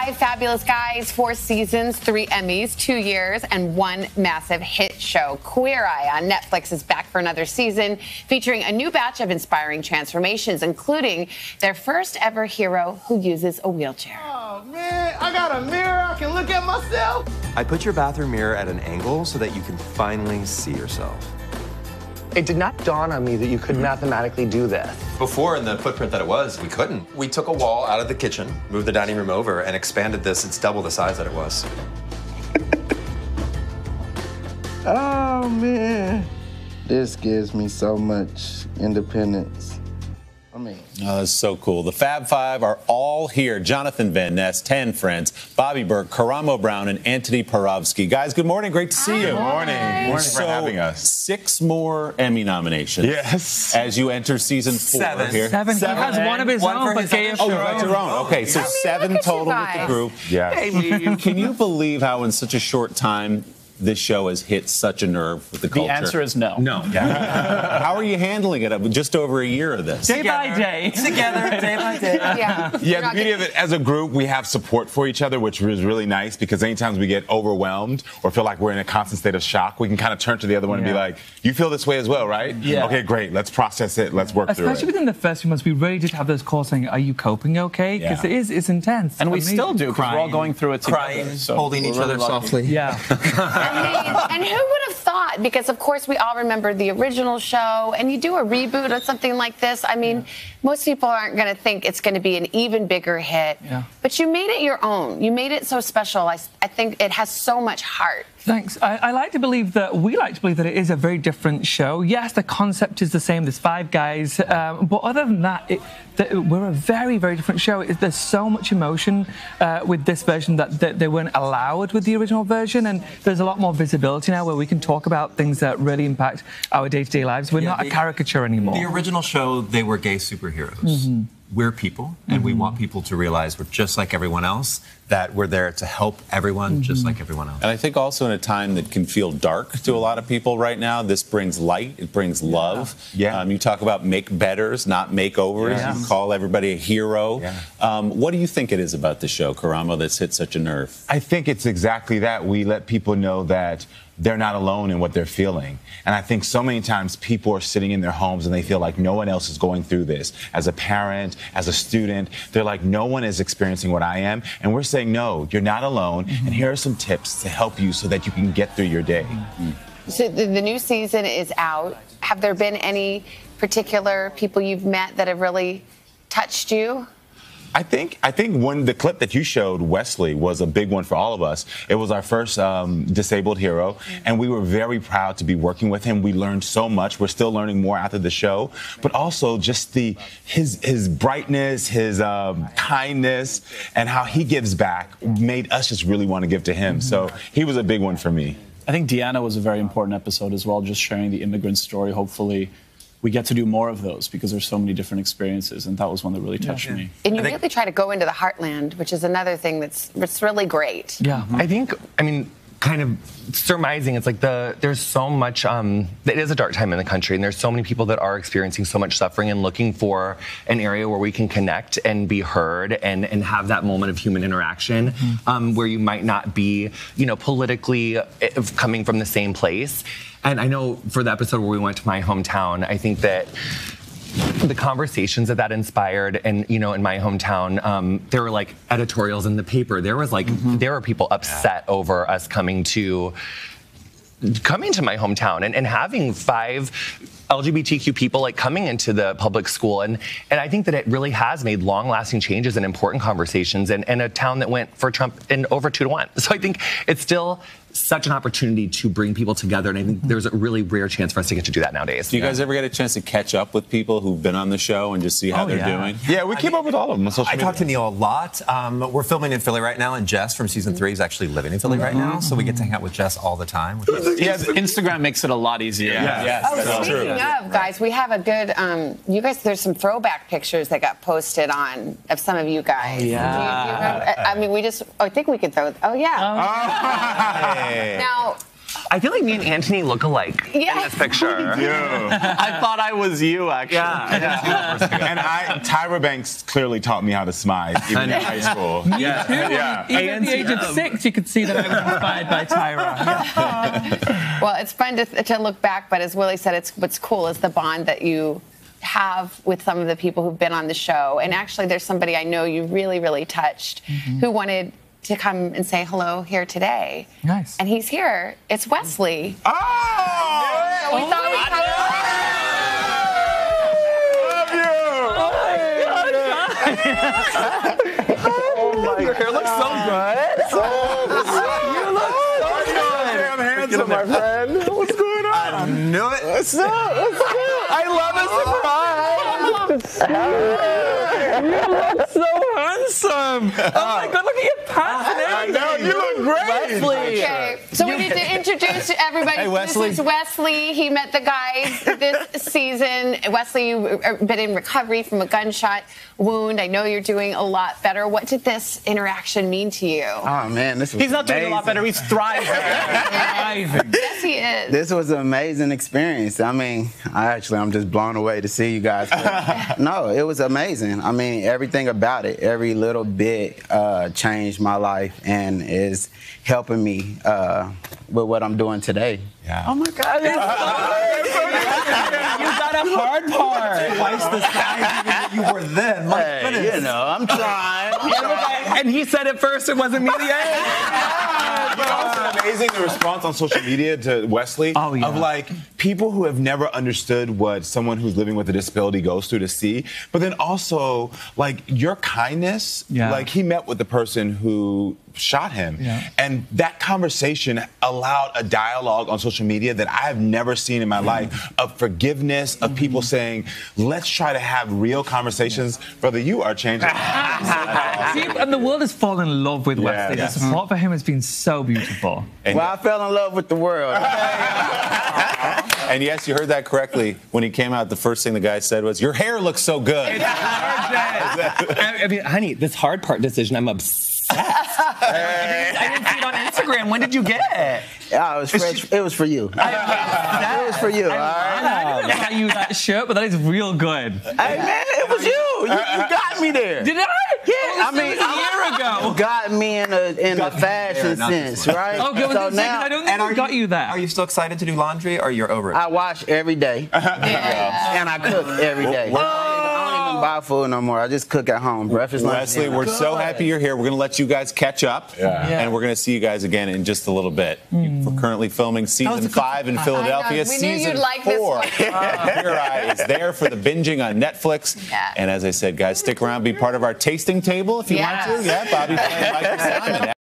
5 fabulous guys, 4 seasons, 3 Emmys, 2 years, and 1 massive hit show. Queer Eye on Netflix is back for another season, featuring a new batch of inspiring transformations, including their first ever hero who uses a wheelchair. Oh, man, I got a mirror. I can look at myself. I put your bathroom mirror at an angle so that you can finally see yourself. It did not dawn on me that you could mathematically do this. Before, in the footprint that it was, we couldn't. We took a wall out of the kitchen, moved the dining room over, and expanded this. It's double the size that it was. Oh, man. This gives me so much independence. Oh, that's so cool. The Fab Five are all here. Jonathan Van Ness, 10 friends, Bobby Berk, Karamo Brown, and Antoni Porowski. Guys, good morning. Great to see you. Good morning. Good morning for having us. 6 more Emmy nominations. Yes. As you enter season 4 here. 7. He has one of his own, but gave Oh, that's your own. Okay, so 7 total with the group. Yeah. Can you believe how in such a short time this show has hit such a nerve with the culture? The answer is no. No. How are you handling it? Just over a year of this. Day by day. Together, day by day. Yeah. Yeah, the beauty of it, as a group, we have support for each other, which is really nice, because anytime we get overwhelmed or feel like we're in a constant state of shock, we can kind of turn to the other one and be like, you feel this way as well, right? Yeah. Okay, great. Let's process it. Let's work through it. Especially within the first few months, we really did have those calls saying, are you coping okay? Because it's intense. And we still do, because we're all going through it together. Crying, so holding each other softly. Yeah. And who would have thought? Because, of course, we all remember the original show, and you do a reboot of something like this. I mean, most people aren't going to think it's going to be an even bigger hit. Yeah. But you made it your own. You made it so special. I think it has so much heart. Thanks. we like to believe that it is a very different show. Yes, the concept is the same. There's 5 guys. But other than that, we're a very, very different show. There's so much emotion with this version that they weren't allowed with the original version. And there's a lot more visibility now where we can talk about things that really impact our day-to-day lives. We're not a caricature anymore. The original show, they were gay superheroes. Mm-hmm. We're people, and we want people to realize we're just like everyone else, that we're there to help everyone just like everyone else. And I think also in a time that can feel dark to a lot of people right now, this brings light, it brings love. Yeah. You talk about make-betters, not makeovers. Yeah. You call everybody a hero. Yeah. What do you think it is about the show, Karamo, that's hit such a nerve? I think it's exactly that. We let people know that they're not alone in what they're feeling. And I think so many times people are sitting in their homes and they feel like no one else is going through this. As a parent, as a student, they're like, no one is experiencing what I am. And we're saying, no, you're not alone. And here are some tips to help you so that you can get through your day. So the new season is out. Have there been any particular people you've met that have really touched you? I think when the clip that you showed, Wesley, was a big one for all of us. It was our first disabled hero, and we were very proud to be working with him. We learned so much. We're still learning more after the show, but also just his brightness, his kindness, and how he gives back made us just really want to give to him. So he was a big one for me. I think Deanna was a very important episode as well, just sharing the immigrant story. Hopefully we get to do more of those because there's so many different experiences, and that was one that really touched me. And you really try to go into the heartland, which is another thing that's really great. Yeah. I mean, kind of surmising, it's like there's so much, it is a dark time in the country, and there's so many people that are experiencing so much suffering and looking for an area where we can connect and be heard and have that moment of human interaction, where you might not be, politically coming from the same place. And I know for the episode where we went to my hometown, I think that the conversations that inspired, and in my hometown, there were like editorials in the paper. There was there were people upset over us coming to my hometown and having 5 LGBTQ people coming into the public school, and I think that it really has made long-lasting changes and important conversations, and a town that went for Trump in over 2-1. So I think it's still such an opportunity to bring people together, and I think there's a really rare chance for us to get to do that nowadays. Do you guys ever get a chance to catch up with people who've been on the show and just see how they're doing? Yeah, we keep up with all of them on social media. I talk to Neil a lot. We're filming in Philly right now, and Jess from season 3 is actually living in Philly right now, so we get to hang out with Jess all the time. Instagram makes it a lot easier. Speaking of, guys, we have a good, you guys, there's some throwback pictures that got posted on of some of you guys. Oh, yeah. I mean, I think we could throw, Now, I feel like me and Antoni look alike in this picture. I thought I was you, actually. Yeah. And Tyra Banks clearly taught me how to smile, even in high school. Even at the age of 6, you could see that I was inspired by Tyra. Well, it's fun to look back, but as Willie said, what's cool is the bond that you have with some of the people who've been on the show. And actually, there's somebody I know you really, really touched who wanted to come and say hello here today. Nice. And he's here. It's Wesley. Oh! So we thought we'd come. Your hair looks so good. You look so good. I'm handsome, my friend. What's going on? I knew it. What's up? I love a surprise. You look so handsome. Oh my God, look at your pants and I everything. know, you look great. Wesley. Okay, so we need to introduce everybody. Hey, Wesley. This is Wesley. He met the guys this season. Wesley, you've been in recovery from a gunshot wound. I know you're doing a lot better. What did this interaction mean to you? Oh man, this was He's not doing a lot better. He's thriving. Yes, he is. This was an amazing experience. I mean, I'm just blown away to see you guys. No, it was amazing. I mean, everything about it, every little bit changed my life and is helping me with what I'm doing today. Yeah. Oh my God. You got a hard part. Twice the size you were then. My goodness. You know, I'm trying. And he said it first, it wasn't me the end. But also amazing the response on social media to Wesley of like people who have never understood what someone who's living with a disability goes through to see, but then also like your kindness. Like he met with the person who shot him, and that conversation allowed a dialogue on social media that I have never seen in my life of forgiveness, of people saying, let's try to have real conversations. Brother, you are changing. See, and the world has fallen in love with Wesley. The support for him has been so beautiful. Well, I fell in love with the world. And yes, you heard that correctly. When he came out, the first thing the guy said was, your hair looks so good. I mean, honey, this hard part decision, I'm obsessed. I didn't see it on Instagram. When did you get it? Yeah, it was fresh. It was for you. It was for you, all right? I didn't buy you that shirt, but that is real good. Hey, man, it was you. You got me there. Did I? Yeah, I mean, a year ago. You got me in the fashion sense, right? Oh, good. So now, I don't think I got you that. Are you still excited to do laundry, or you're over it? I wash every day, and I cook every day. I don't even buy food no more. I just cook at home. Breakfast, lunch, Wesley, dinner. we're so happy you're here. We're going to let you guys catch up, and we're going to see you guys again in just a little bit. We're currently filming season 5 in Philadelphia. We knew Season you'd like 4, this one. Queer Eye is there for the binging on Netflix. And as I said, guys, stick around, be part of our tasting table if you want to. Yeah, Bobby playing Michael Simon.